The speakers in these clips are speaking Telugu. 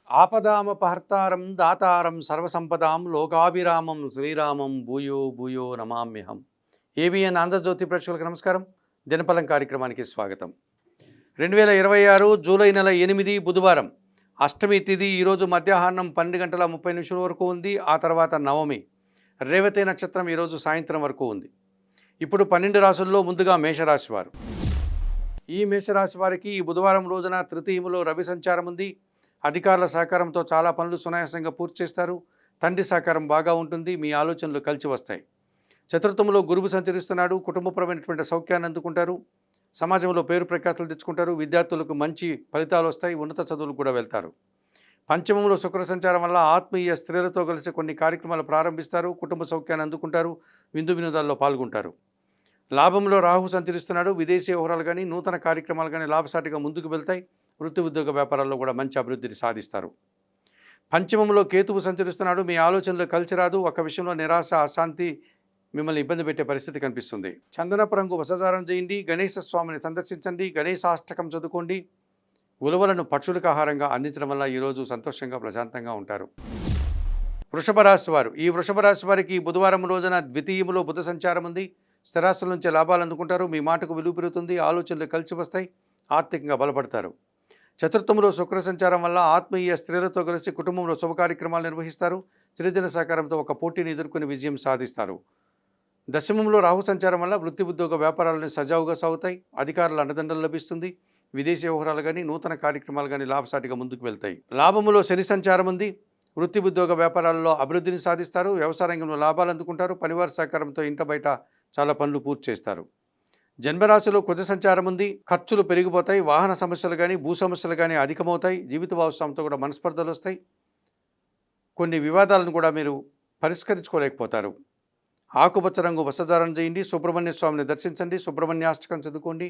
ఆపదామపహర్తారం దాతారం సర్వసంపదాం లోకాభిరామం శ్రీరామం భూయో భూయో నమామ్యహం. ఏబిఎన్ ఆంధ్రజ్యోతి ప్రేక్షకులకు నమస్కారం. దినఫలం కార్యక్రమానికి స్వాగతం. 2026 జూలై నెల 8 బుధవారం అష్టమి తిథి. ఈరోజు మధ్యాహ్నం 12:30 వరకు ఉంది. ఆ తర్వాత నవమి రేవతి నక్షత్రం ఈరోజు సాయంత్రం వరకు ఉంది. ఇప్పుడు 12 రాశుల్లో ముందుగా మేషరాశి వారు. ఈ మేషరాశి వారికి ఈ బుధవారం రోజున తృతీయములో రవి సంచారం ఉంది. అధికారుల సహకారంతో చాలా పనులు సునాయాసంగా పూర్తి చేస్తారు. తండ్రి సహకారం బాగా ఉంటుంది. మీ ఆలోచనలు కలిసి వస్తాయి. చతుర్థములో గురువు సంచరిస్తున్నాడు. కుటుంబపరమైనటువంటి సౌఖ్యాన్ని అందుకుంటారు. సమాజంలో పేరు ప్రఖ్యాతులు తెచ్చుకుంటారు. విద్యార్థులకు మంచి ఫలితాలు వస్తాయి. ఉన్నత చదువులు కూడా వెళ్తారు. పంచమంలో శుక్ర సంచారం వల్ల ఆత్మీయ స్త్రీలతో కలిసి కొన్ని కార్యక్రమాలు ప్రారంభిస్తారు. కుటుంబ సౌఖ్యాన్ని అందుకుంటారు. విందు వినోదాల్లో పాల్గొంటారు. లాభంలో రాహు సంచరిస్తున్నాడు. విదేశీ వ్యవహారాలు కానీ నూతన కార్యక్రమాలు కానీ లాభసాటిగా ముందుకు వెళ్తాయి. వృత్తి ఉద్యోగ వ్యాపారాల్లో కూడా మంచి అభివృద్ధిని సాధిస్తారు. పంచమంలో కేతువు సంచరిస్తున్నాడు. మీ ఆలోచనలు కలిసి రాదు. ఒక విషయంలో నిరాశ అశాంతి మిమ్మల్ని ఇబ్బంది పెట్టే పరిస్థితి కనిపిస్తుంది. చందనపు రంగు వసదారం చేయండి. గణేశ స్వామిని సందర్శించండి. గణేశాష్టకం చదువుకోండి. ఉలవలను పక్షులకు ఆహారంగా అందించడం వల్ల ఈరోజు సంతోషంగా ప్రశాంతంగా ఉంటారు. వృషభ రాశి వారు. ఈ వృషభ రాశి వారికి బుధవారం రోజున ద్వితీయములో బుధ సంచారం ఉంది. స్థిరాస్తుల నుంచి లాభాలు అందుకుంటారు. మీ మాటకు విలువ పెరుగుతుంది. ఆలోచనలు కలిసి వస్తాయి. ఆర్థికంగా బలపడతారు. చతుర్థంలో శుక్ర సంచారం వల్ల ఆత్మీయ స్త్రీలతో కలిసి కుటుంబంలో శుభ కార్యక్రమాలు నిర్వహిస్తారు. చిరజన సహకారంతో ఒక పోటీని ఎదుర్కొని విజయం సాధిస్తారు. దశమంలో రాహు సంచారం వల్ల వృత్తి ఉద్యోగ వ్యాపారాలను సజావుగా సాగుతాయి. అధికారుల అండదండలు లభిస్తుంది. విదేశీ వ్యవహారాలు కానీ నూతన కార్యక్రమాలు కానీ లాభసాటిగా ముందుకు వెళ్తాయి. లాభములో శని సంచారం ఉంది. వృత్తి ఉద్యోగ వ్యాపారాల్లో అభివృద్ధిని సాధిస్తారు. వ్యవసాయ రంగంలో లాభాలు అందుకుంటారు. పనివారి సహకారంతో ఇంట బయట చాలా పనులు పూర్తి చేస్తారు. జన్మరాశిలో కుజ సంచారం ఉంది. ఖర్చులు పెరిగిపోతాయి. వాహన సమస్యలు కానీ భూ సమస్యలు కానీ అధికమవుతాయి. జీవిత భాగస్వామితో కూడా మనస్పర్ధలు వస్తాయి. కొన్ని వివాదాలను కూడా మీరు పరిష్కరించుకోలేకపోతారు. ఆకుపచ్చ రంగు వస్త్రధారణ చేయండి. సుబ్రహ్మణ్య స్వామిని దర్శించండి. సుబ్రహ్మణ్యాష్టకం చదువుకోండి.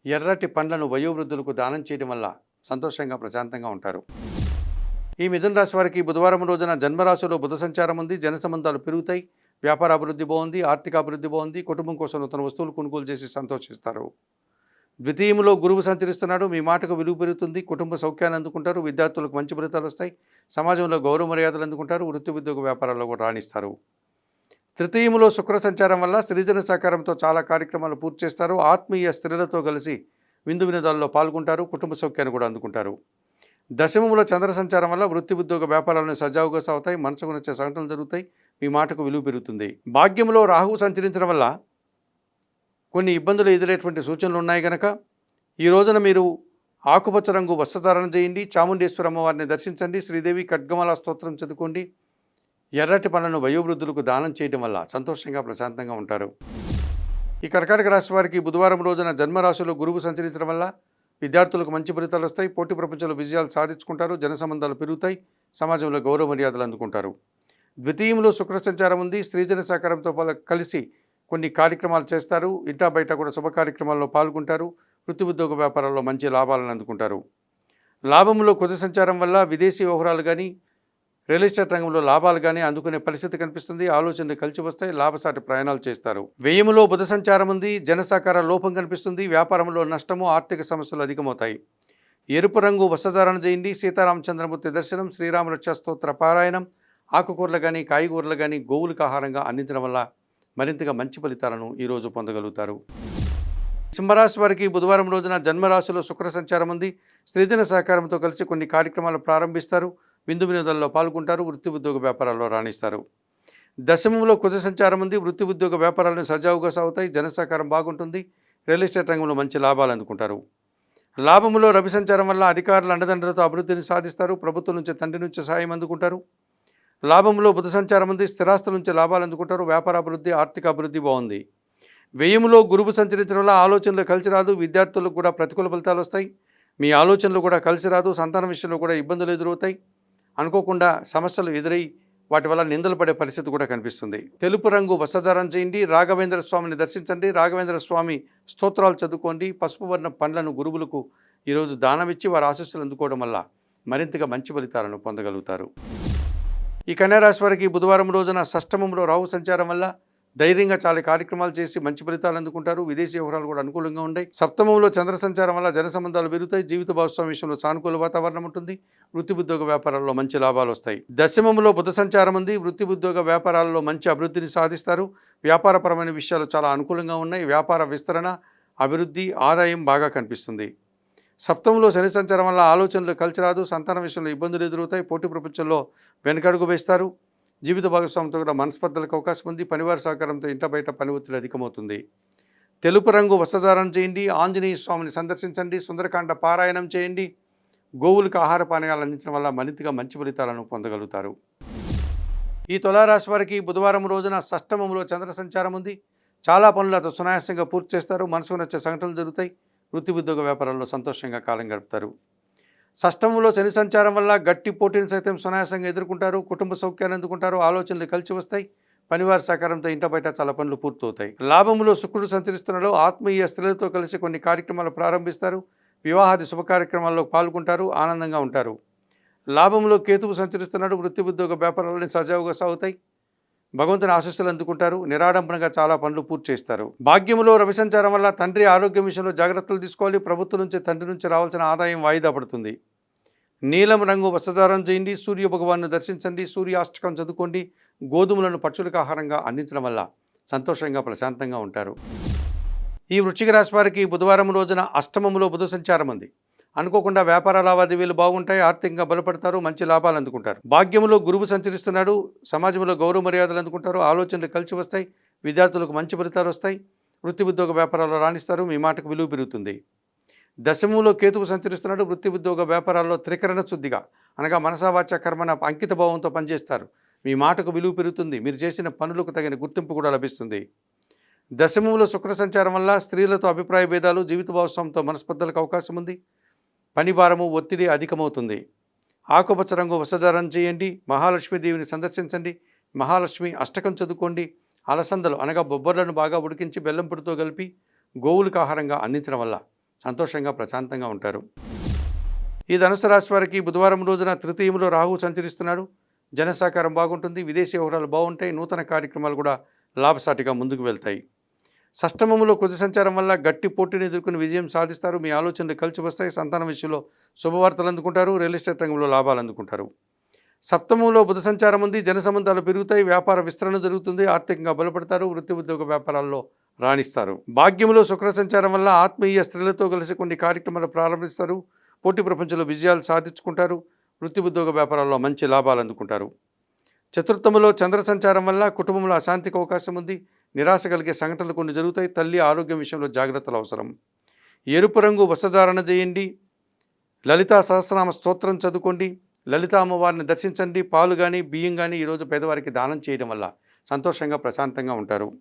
ఎర్రటి పండ్లను వయోవృద్ధులకు దానం చేయడం వల్ల సంతోషంగా ప్రశాంతంగా ఉంటారు. ఈ మిథున రాశి వారికి బుధవారం రోజున జన్మరాశిలో బుధ సంచారం ఉంది. జన సంబంధాలు పెరుగుతాయి. వ్యాపార అభివృద్ధి బాగుంది. ఆర్థిక అభివృద్ధి బాగుంది. కుటుంబం కోసం నూతన వస్తువులు కొనుగోలు చేసి సంతోషిస్తారు. ద్వితీయంలో గురువు సంచరిస్తున్నాడు. మీ మాటకు విలువ పెరుగుతుంది. కుటుంబ సౌఖ్యాన్ని అందుకుంటారు. విద్యార్థులకు మంచి ఫలితాలు వస్తాయి. సమాజంలో గౌరవ మర్యాదలు అందుకుంటారు. వృత్తి ఉద్యోగ వ్యాపారాల్లో కూడా రాణిస్తారు. తృతీయంలో శుక్ర సంచారం వల్ల సృజన సహకారంతో చాలా కార్యక్రమాలు పూర్తి చేస్తారు. ఆత్మీయ స్త్రీలతో కలిసి విందు వినోదాల్లో పాల్గొంటారు. కుటుంబ సౌఖ్యాన్ని కూడా అందుకుంటారు. దశమంలో చంద్ర సంచారం వల్ల వృత్తి ఉద్యోగ వ్యాపారాలను సజావుగా సాగుతాయి. మనసుకు నచ్చే సంఘటనలు జరుగుతాయి. మీ మాటకు విలువ పెరుగుతుంది. భాగ్యంలో రాహువు సంచరించడం వల్ల కొన్ని ఇబ్బందులు ఎదురేటువంటి సూచనలు ఉన్నాయి కనుక ఈ రోజున మీరు ఆకుపచ్చ రంగు వస్త్రధారణ చేయండి. చాముండేశ్వరి అమ్మవారిని దర్శించండి. శ్రీదేవి ఖడ్గమాల స్తోత్రం చదువుకోండి. ఎర్రటి పనులను వయోవృద్ధులకు దానం చేయడం వల్ల సంతోషంగా ప్రశాంతంగా ఉంటారు. ఈ కర్కాటక రాశి వారికి బుధవారం రోజున జన్మరాశిలో గురువు సంచరించడం వల్ల విద్యార్థులకు మంచి ఫలితాలు వస్తాయి. పోటీ ప్రపంచంలో విజయాలు సాధించుకుంటారు. జన సంబంధాలు పెరుగుతాయి. సమాజంలో గౌరవ మర్యాదలు అందుకుంటారు. ద్వితీయంలో శుక్ర సంచారం ఉంది. స్త్రీజన సహకారంతో కలిసి కొన్ని కార్యక్రమాలు చేస్తారు. ఇంటా బయట కూడా శుభ కార్యక్రమాల్లో పాల్గొంటారు. వృత్తి ఉద్యోగ వ్యాపారాల్లో మంచి లాభాలను అందుకుంటారు. లాభంలో కుజ సంచారం వల్ల విదేశీ వ్యవహారాలు కానీ రియల్ ఎస్టేట్ రంగంలో లాభాలు కానీ అందుకునే పరిస్థితి కనిపిస్తుంది. ఆలోచనలు కలిసి వస్తాయి. లాభసాటి ప్రయాణాలు చేస్తారు. వ్యయములో బుధ సంచారం ఉంది. జన సహకార లోపం కనిపిస్తుంది. వ్యాపారంలో నష్టము ఆర్థిక సమస్యలు అధికమవుతాయి. ఎరుపు రంగు వస్త్రధారణ చేయండి. సీతారామచంద్రమూర్తి దర్శనం. శ్రీరామ రక్షా స్తోత్ర పారాయణం. ఆకుకూరలు కానీ కాయగూరలు కానీ గోవులకు ఆహారంగా అందించడం వల్ల మరింతగా మంచి ఫలితాలను ఈరోజు పొందగలుగుతారు. సింహరాశి వారికి బుధవారం రోజున జన్మరాశిలో శుక్ర సంచారం ఉంది. స్త్రీజన సహకారంతో కలిసి కొన్ని కార్యక్రమాలు ప్రారంభిస్తారు. విందు వినోదాల్లో పాల్గొంటారు. వృత్తి ఉద్యోగ వ్యాపారాల్లో రాణిస్తారు. దశమంలో కుజ సంచారం ఉంది. వృత్తి ఉద్యోగ వ్యాపారాలను సజావుగా సాగుతాయి. జన సహకారం బాగుంటుంది. రియల్ ఎస్టేట్ రంగంలో మంచి లాభాలు అందుకుంటారు. లాభములో రవి సంచారం వల్ల అధికారుల అండదండలతో అభివృద్ధిని సాధిస్తారు. ప్రభుత్వం నుంచి తండ్రి నుంచి సహాయం అందుకుంటారు. లాభంలో బుధ సంచారం ఉంది. స్థిరాస్తుల నుంచి లాభాలు అందుకుంటారు. వ్యాపార అభివృద్ధి ఆర్థిక అభివృద్ధి బాగుంది. వ్యయములో గురువు సంచరించడం వల్ల ఆలోచనలు కలిసి రాదు. విద్యార్థులకు కూడా ప్రతికూల ఫలితాలు వస్తాయి. మీ ఆలోచనలు కూడా కలిసి రాదు. సంతానం విషయంలో కూడా ఇబ్బందులు ఎదురవుతాయి. అనుకోకుండా సమస్యలు ఎదురై వాటి వల్ల నిందలు పడే పరిస్థితి కూడా కనిపిస్తుంది. తెలుపు రంగు వస్త్రధారణ చేయండి. రాఘవేంద్ర స్వామిని దర్శించండి. రాఘవేంద్ర స్వామి స్తోత్రాలు చదువుకోండి. పసుపు వర్ణ పండ్లను గురువులకు ఈరోజు దానమిచ్చి వారి ఆశీస్సులు అందుకోవడం వల్ల మరింతగా మంచి ఫలితాలను పొందగలుగుతారు. ఈ కన్యా రాశి వారికి బుధవారం రోజున షష్టమంలో రాహు సంచారం వల్ల ధైర్యంగా చాలా కార్యక్రమాలు చేసి మంచి ఫలితాలు అందుకుంటారు. విదేశీ వ్యవహారాలు కూడా అనుకూలంగా ఉన్నాయి. సప్తమంలో చంద్ర సంచారం వల్ల జన సంబంధాలు పెరుగుతాయి. జీవిత భాగస్వామి విషయంలో సానుకూల వాతావరణం ఉంటుంది. వృత్తి ఉద్యోగ వ్యాపారాల్లో మంచి లాభాలు వస్తాయి. దశమంలో బుధ సంచారం ఉంది. వృత్తి ఉద్యోగ వ్యాపారాల్లో మంచి అభివృద్ధిని సాధిస్తారు. వ్యాపారపరమైన విషయాలు చాలా అనుకూలంగా ఉన్నాయి. వ్యాపార విస్తరణ, అభివృద్ధి, ఆదాయం బాగా కనిపిస్తుంది. సప్తమంలో శని సంచారం వల్ల ఆలోచనలు కలిసి రాదు. సంతాన విషయంలో ఇబ్బందులు ఎదురవుతాయి. పోటీ ప్రపంచంలో వెనకడుగు వేస్తారు. జీవిత భాగస్వామితో కూడా మనస్పర్ధలకు అవకాశం ఉంది. పనివారి సహకారంతో ఇంట బయట పని ఒత్తిడి అధికమవుతుంది. తెలుపు రంగు వస్త్రధారణ చేయండి. ఆంజనేయ స్వామిని సందర్శించండి. సుందరకాండ పారాయణం చేయండి. గోవులకు ఆహార పానీయాలు అందించడం వల్ల మరింతగా మంచి ఫలితాలను పొందగలుగుతారు. ఈ తులారాశి వారికి బుధవారం రోజున షష్టమంలో చంద్ర సంచారం ఉంది. చాలా పనులు అతను సునాయాసంగా పూర్తి చేస్తారు. మనసుకు నచ్చే సంఘటనలు జరుగుతాయి. వృత్తి ఉద్యోగ వ్యాపారాల్లో సంతోషంగా కాలం గడుపుతారు. షష్టమంలో శని సంచారం వల్ల గట్టి పోటీని సైతం సునాయాసంగా ఎదుర్కొంటారు. కుటుంబ సౌఖ్యాన్ని అందుకుంటారు. ఆలోచనలు కలిసి వస్తాయి. పనివారి సహకారంతో ఇంట బయట చాలా పనులు పూర్తవుతాయి. లాభంలో శుక్రుడు సంచరిస్తున్నాడు. ఆత్మీయ స్త్రీలతో కలిసి కొన్ని కార్యక్రమాలు ప్రారంభిస్తారు. వివాహాది శుభ కార్యక్రమాల్లో పాల్గొంటారు. ఆనందంగా ఉంటారు. లాభంలో కేతువు సంచరిస్తున్నాడు. వృత్తి ఉద్యోగ వ్యాపారాలని సజావుగా సాగుతాయి. భగవంతుని ఆశీస్సులు అందుకుంటారు. నిరాడంబరంగా చాలా పనులు పూర్తి చేస్తారు. భాగ్యములో రవి సంచారం వల్ల తండ్రి ఆరోగ్యం విషయంలో జాగ్రత్తలు తీసుకోవాలి. ప్రభుత్వం నుంచి తండ్రి నుంచి రావాల్సిన ఆదాయం వాయిదా పడుతుంది. నీలం రంగు వస్త్రధారణ చేయండి. సూర్య భగవాన్ని దర్శించండి. సూర్యాష్టకం చదువుకోండి. గోధుమలను పక్షులకు ఆహారంగా అందించడం వల్ల సంతోషంగా ప్రశాంతంగా ఉంటారు. ఈ వృశ్చిక రాశి వారికి బుధవారం రోజున అష్టమంలో బుధ సంచారం ఉంది. అనుకోకుండా వ్యాపార లావాదేవీలు బాగుంటాయి. ఆర్థికంగా బలపడతారు. మంచి లాభాలు అందుకుంటారు. భాగ్యంలో గురువు సంచరిస్తున్నాడు. సమాజంలో గౌరవ మర్యాదలు అందుకుంటారు. ఆలోచనలు కలిసి వస్తాయి. విద్యార్థులకు మంచి ఫలితాలు వస్తాయి. వృత్తి ఉద్యోగ వ్యాపారాల్లో రాణిస్తారు. మీ మాటకు విలువ పెరుగుతుంది. దశమంలో కేతువు సంచరిస్తున్నాడు. వృత్తి ఉద్యోగ వ్యాపారాల్లో త్రికరణ శుద్ధిగా అనగా మనసావాచ కర్మన అంకిత భావంతో పనిచేస్తారు. మీ మాటకు విలువ పెరుగుతుంది. మీరు చేసిన పనులకు తగిన గుర్తింపు కూడా లభిస్తుంది. దశమంలో శుక్ర సంచారం వల్ల స్త్రీలతో అభిప్రాయ భేదాలు, జీవిత భాగస్వామితో మనస్పర్ధలకు అవకాశం ఉంది. పని భారము, ఒత్తిడి అధికమవుతుంది. ఆకుపచ్చ రంగు వస్త్రధారణ చేయండి. మహాలక్ష్మీదేవిని సందర్శించండి. మహాలక్ష్మి అష్టకం చదువుకోండి. అలసందలు అనగా బొబ్బర్లను బాగా ఉడికించి బెల్లం పొడితో కలిపి గోవులకు ఆహారంగా అందించడం వల్ల సంతోషంగా ప్రశాంతంగా ఉంటారు. ఈ ధనుసు రాశి వారికి బుధవారం రోజున తృతీయంలో రాహువు సంచరిస్తున్నాడు. జన సహకారం బాగుంటుంది. విదేశీ వ్యవహారాలు బాగుంటాయి. నూతన కార్యక్రమాలు కూడా లాభసాటిగా ముందుకు వెళ్తాయి. షష్టమంలో కుజ సంచారం వల్ల గట్టి పోటీని ఎదుర్కొని విజయం సాధిస్తారు. మీ ఆలోచనలు కలిసి వస్తాయి. సంతానం విషయంలో శుభవార్తలు అందుకుంటారు. రియల్ ఎస్టేట్ రంగంలో లాభాలు అందుకుంటారు. సప్తమంలో బుధ సంచారం ఉంది. జన సంబంధాలు పెరుగుతాయి. వ్యాపార విస్తరణ జరుగుతుంది. ఆర్థికంగా బలపడతారు. వృత్తి ఉద్యోగ వ్యాపారాల్లో రాణిస్తారు. భాగ్యంలో శుక్ర సంచారం వల్ల ఆత్మీయ స్త్రీలతో కలిసి కొన్ని కార్యక్రమాలు ప్రారంభిస్తారు. పోటీ ప్రపంచంలో విజయాలు సాధించుకుంటారు. వృత్తి ఉద్యోగ వ్యాపారాల్లో మంచి లాభాలు అందుకుంటారు. చతుర్థంలో చంద్ర సంచారం వల్ల కుటుంబంలో అశాంతికి అవకాశం ఉంది. నిరాశ కలిగే సంఘటనలు కొన్ని జరుగుతాయి. తల్లి ఆరోగ్యం విషయంలో జాగ్రత్తలు అవసరం. ఎరుపు రంగు వస్త్రధారణ చేయండి. లలితా సహస్రనామ స్తోత్రం చదువుకోండి. లలితా అమ్మవారిని దర్శించండి. పాలు కానీ బియ్యం కానీ ఈరోజు పేదవారికి దానం చేయడం వల్ల సంతోషంగా ప్రశాంతంగా ఉంటారు.